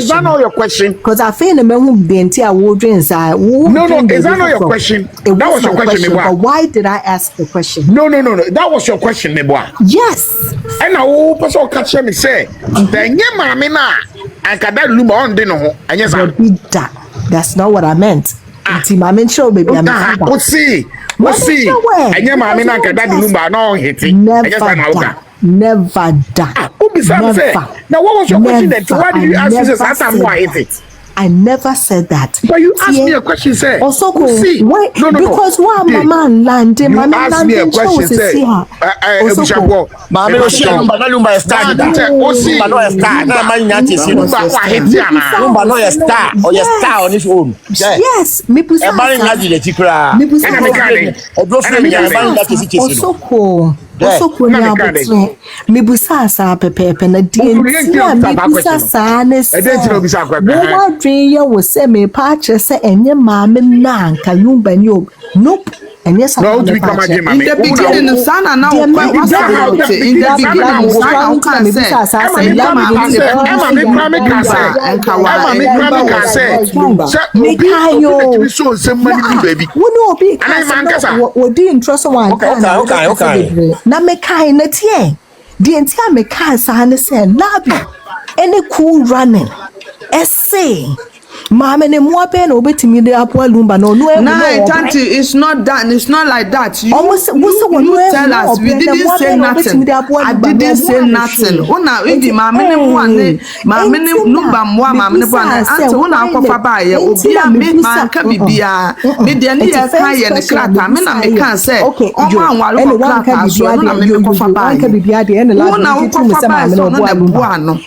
that all your question? Because I feel the man who be entire wardrobe inside. No, is that not your question? That was your question, but why did I ask the question? No. That was your question, Neboa. Yes. And I will person catch me say, then yeah, mammy na, and can that Lumba on dinner? And yes, that's not what I meant. I'm sure, baby. We'll see. And your mammy na can that Lumba no hitting. Never done. Now, what was your question then? Why did you ask this last time why is it? I never said that. But you asked me a question, sir. Also, why? No. Because why Mama landing? You asked me a question, sir. Mama, Lumba started. Lumba no star. No man yanti si Lumba wa hetiana. Lumba no star or your star on his own. Yes, me pusa. Ebari ngaji le tikra. Me pusa. Also, me busa sa pepe na die. Me busa sa ne se. What dream you was say me patch say enye mama na nka Lumba ni Nope. And yes, no, to become a game. In the beginning, Sana now. In the beginning, Mama ne mo abe na obetimi de apwa Lumba no Tanti, it's not that. It's not like that. You tell us. We didn't say nothing. I didn't say nothing. Una idi mama ne buane, mama ne Lumba mwa mama ne buane. Ante una akofa ba ye obia me manka bibia. Me de ne ye kan ye ne krata. Me na me kan say. Omo anware ko krata so na me kofa ba ye. Una akofa ba so na bua no.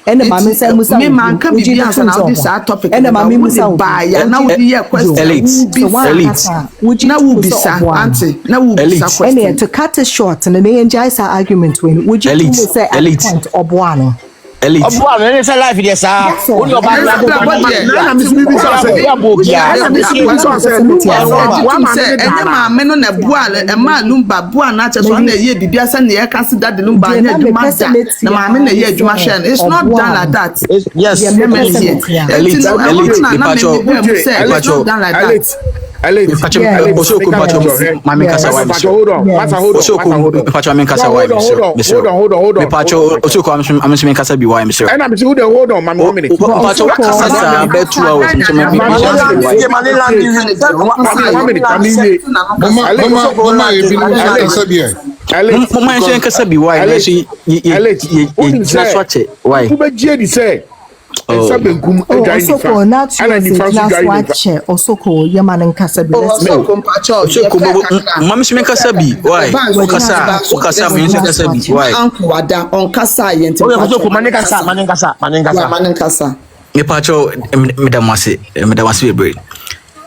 Me manka bibia so na this topic. Buy now we hear questions. Elite. Now will be auntie. Now will be question. To cut it short, and the enjoy our argument when would you say elite point or buano? Elite. Obuano, it's a life yes, sir. Only about it's not done like that. Yes, elite. Done like that. Also, Yaman Kasabi. Mammy Kasabi, why? Okasa, why? Uncle Wada on Kasa and Manikasa. Mepacho, Madamasi break.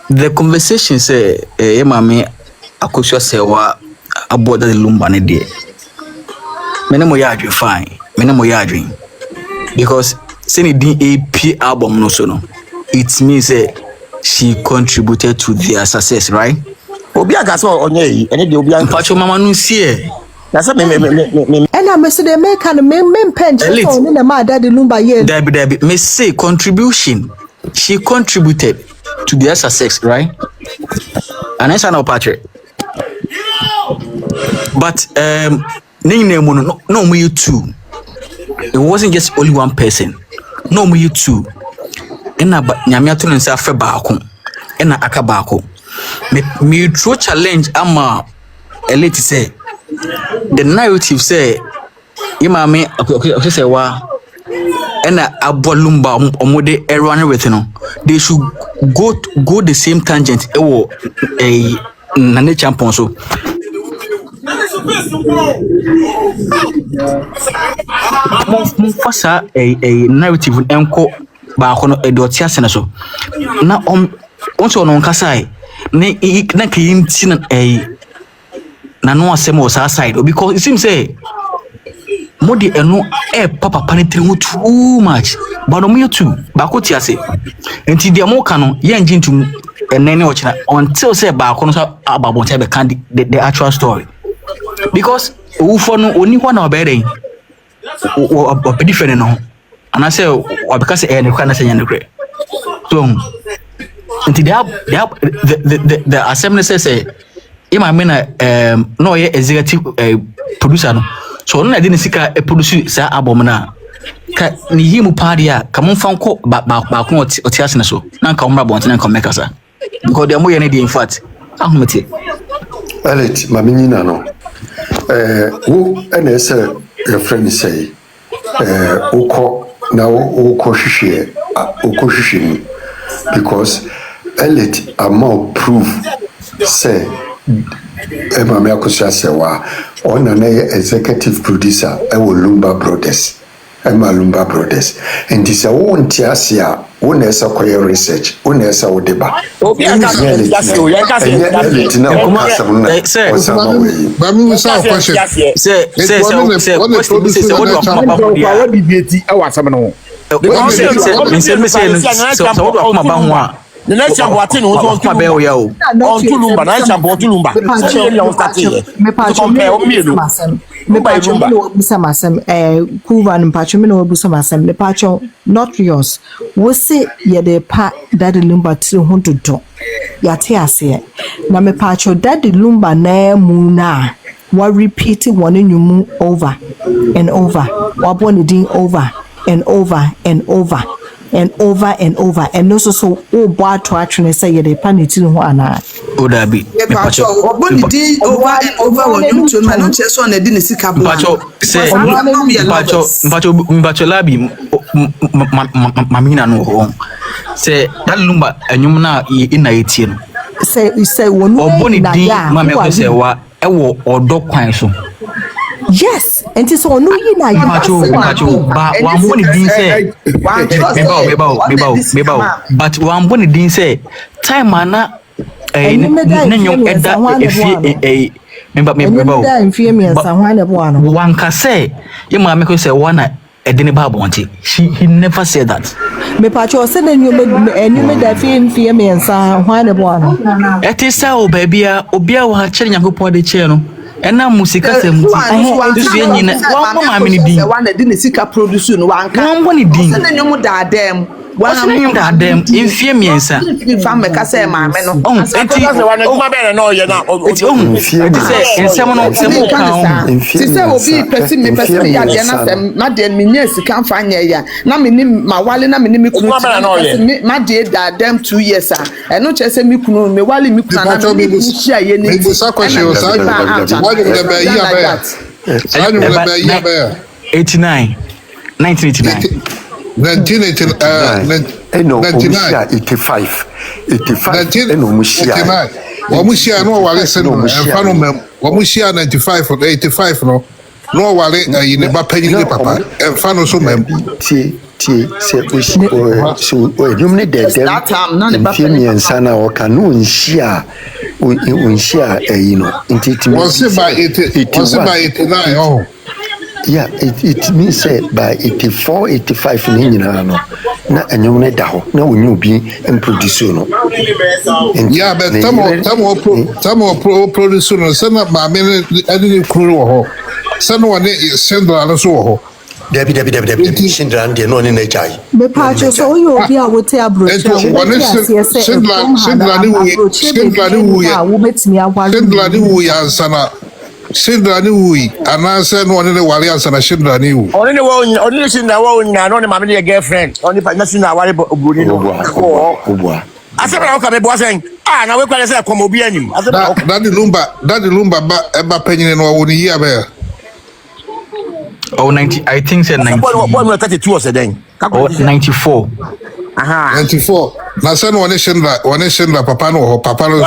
The conversation say, Mammy Akosua Serwaa aboard the Lumba ne day. Menemo yarding fine, Menemo yarding. Because Seni DAP album no so no. It means she contributed to their success, right? Obi agaso onye ene de obi anka. Pacho mama no see na say me and I say they make an men pension so na ma daddy Lumba here. Debbie me say contribution. She contributed to their success, right? And that's no Patrick. But no me you two. It wasn't just only one person. No me you two. Ena nyame ato nsa afa baako. Ena aka baako. Me throw challenge ama elite say the narrative say imame okay wa ena abo Lumba omode everyone with no. They should go the same tangent ewo na Akyeampong so. Mufasa a narrative enko baako no edoti asene so na onso no nkasai na kayinti na no asem o sa side because it seems say modi eno papa panetri too much but no too baako ti ase enti de mo ka no ye njintu enene o china until say baako no so ababon te be can the actual story because ufo no oni ho na obere o different no and I say because ne kwa na say nyane kre so until the assembly say ima me na no ye executive producer no so no na dey sika produce sa album na ka ni himu party a ka mo fan ko ba ko oti asene so na ka umra bonte na ka make asa because they mo ye na dey in fact ahumete elite mamenyina no wo ene say your friend say uko na uko hwehwe because elite amount prove say Mama Akosua Serwaa on an executive producer Lumba Brothers Lumba Brothers and this a one tiasia one esa koye research one esa odeba obi agaso elite na okasa say Bamu say question say what do debate e wa asem no say what do come ba ho a The next time what thing was on to Lumba, nice and bought to Lumba. Not yours. We say ye the part that the Lumba to want to do. Yatia say, na me pacho that the Lumba na muna. What repeat one in you move over and over. What one doing over and over and over. And over and over, and also so bad to actually say the panic in one. Would I be? Over and over when you to my not just on the dinner sick up. Mbacho labi mamina no home. Say that Lumba and you na in 18. Say one Bronii Mame Akosua ewo odo kwan so. Yes, and it's on no you na but one Bronii din say but one Bronii din say time ana nenyo eda one can say you Mame Akosua one edini babonti. He never said that. Me pacho say na you made that fear me and sa hwan e bo ano. Etisa o babia obia wo ha kire Nyankopon de kire no. Ena musika sem ti dusu nyina wan bo Mame ni din wan na di ne sika produce no wan ka wan bo ni din se na nyum da dem wan nyum da dem infie miensa fa me ka say Mame no enti wan kuma be na oye na say ensem no sem o kan se say obi pesi me ya de na sem ma de me nya sika fa nya ya na me ni ma wale na me ni me kunu ma de da dem 2 years a eno che say me kunu me wale me kunu na me hia ye ni sa question sa why do the be here be I don't remember year be 89 1989 85 no mushia wamushia no wale senu mfano mem wamushia 85 no no wale yine ba panyi papa mfano so mem tie se so nyum ne de dem sana o kanu nshia no intitimi was by 89 oh yeah it means by 84 85 ni nyina no na anyum ne da ho na onyu bi produce no yeah but tamo produce no sana ma me adini kuru ho sana wone sendra no so ho Debbie Shindra and no in a jai. Me pacho so you be a wote abroad. Shindra ni wi anase no ne wale ansana Shindra ni wi oni ne Shindra wo nya no ne Mame ne girlfriend oni pa na Shindra wale Bronii no obua asebra ka me bo asen na we kwale say kom obi anim asebra that the lumba ba penyin no wo ni year be 90 I think said 90 what 32 was then 94 94 na sen one Shindra papa no papa no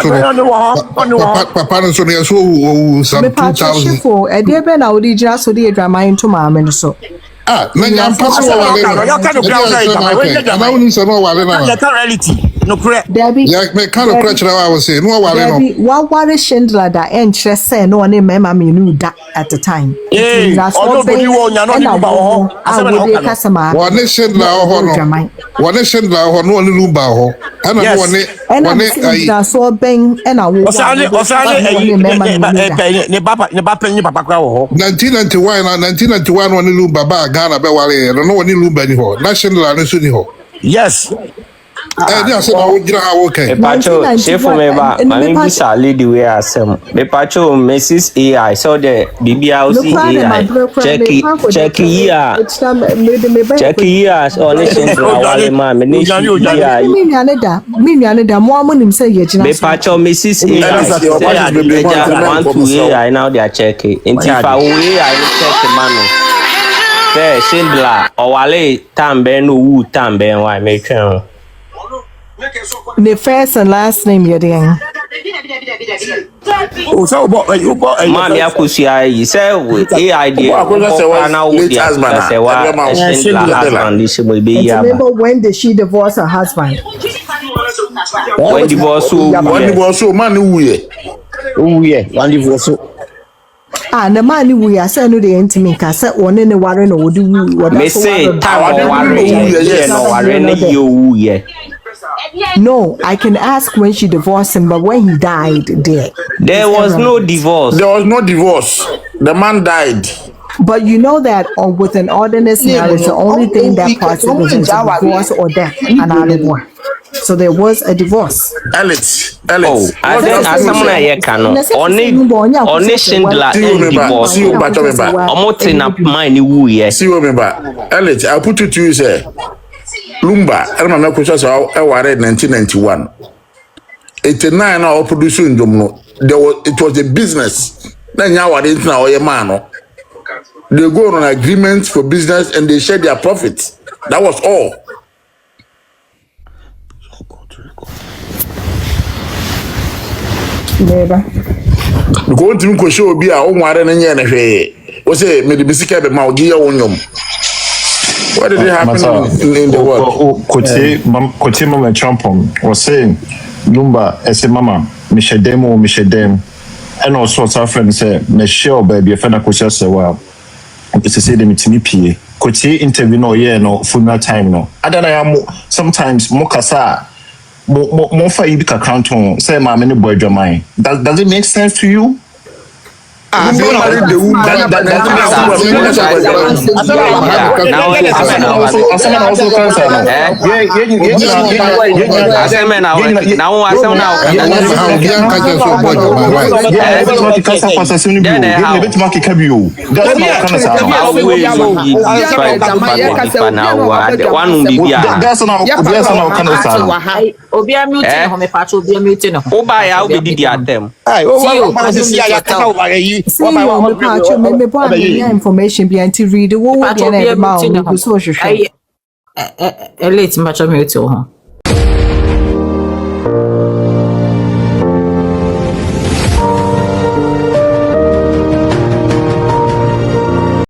so no some 2000 for e dey be na original so dey drama into Mame no so na nyam paso wale na woni so no wale na the reality no correct Debbie yeah me kind of crutch na I was say no wale no wa ware Shindra da enche say no ne mema me no da at the time Bronii wo nya no ni Lumba ho asema one Shindra ho no one Shindra ho no ni Lumba ho ana one so ben na wo osale ne papa kwa ho 1991 one Lumba ba Ghana be wale no one Lumba ni ho na Shindra no so ni ho yes dia se na wo gira ha wo kai Pacho chef me ba Mame bisa lead the way asem me Pacho Mrs AI so the bibia osi AI check here only Shindra wale Mame ni AI me nyane da mo nim say ye gina me Pacho Mrs AI they want to AI now they are checking until fa we AI check Mame there Shindra o wale tambe no wu tambe why me twen the first and last name you're doing. Oh, so Mame Akosua you say with AI now with remember when did she divorce her husband? When divorce man who ye one divorce the man who we are saying no the intimate can say one in the warren or do me say time warren no warren you No, I can ask when she divorced him, but when he died, there was no divorce. There was no divorce. The man died. But you know that with an ordinance marriage, the only thing that passes is divorce or death. So there was a divorce. Ellis. Oh, as someone I can only Schindler divorce. Omote na mine wu ye. See remember. Ellis, I'll put it to you say. Lumba, I remember Akosua I warred 1991. 89 now producing Jomno. It was a business. Then you are into now your man. They go on agreements for business and they share their profits. That was all. Because to me, show be our own warren and yen. Was it made the biscuit be my dear onion? What did it happen in the world? Kote Mama Akyeampong was saying, Lumba, as a mama, Michedem, and all sorts of friends say, Michelle, baby, a friend of Serwaa. It's a say them to me, P. Kote interview no year, no full time, no. I don't know, sometimes Mokasa. More for you to count on, say, my many boy, Jamai. Does it make sense to you? information behind to read the whole late much of me to